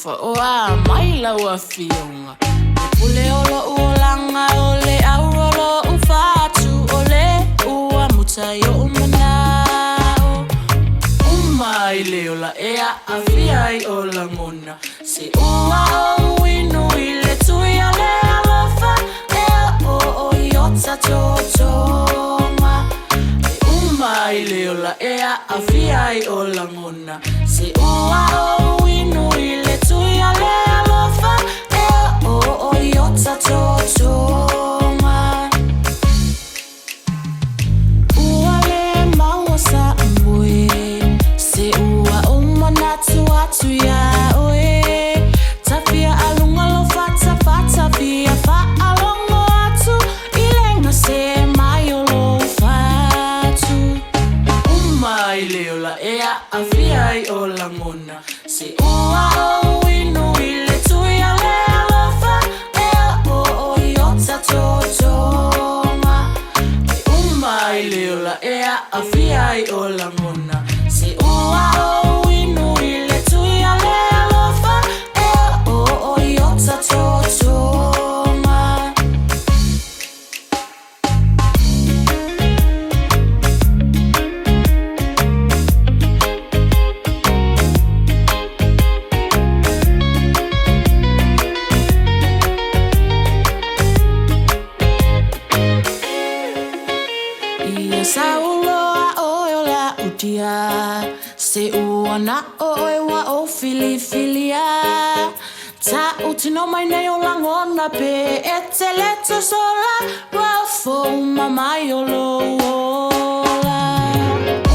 fa oa mai laua fionga. Pule olo uolanga ole aurolo ufatu ole ua mutai o umanao. Umai leola ea aviai o langona. Se ua o winu ile tuia le alofa ea o iota totonga. Umai leola ea aviai o langona. Se ua o winu ile tuia le alofa ea o iota totonga. Ua le maua sa mwe. Se ua o manatu atu ya oe. Tapia alunga lo fata fata via fa alongo atu. Ilenga se mai o lo fatu. Umai leola ea aviai o langona. Se ua o winu ile tuia le alofa ea o iota totonga. Umai leola ea aviai o langona. Se ua o winu ile tuia le alofa ea o iota totonga. Ia sauloa oiola udia. Se ua na oe wa o filifilia. Ta utino mai nei o langona pe e te leto sola. Wa fo umamai o lola.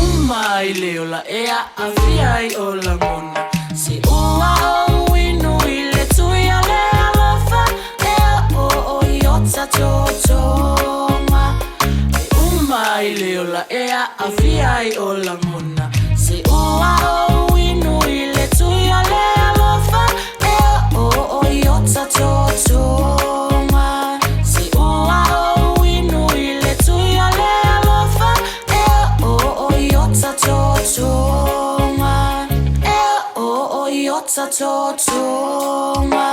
Umai leola ea aviai o langona. Se ua o winu ile tuia le alofa ea o iota totonga. Umai leola ea aviai o langona. Se ua o winu ile tuia le alofa ea o iota totonga. Se ua o winu ile tuia le alofa ea o iota totonga. Ea o iota totonga.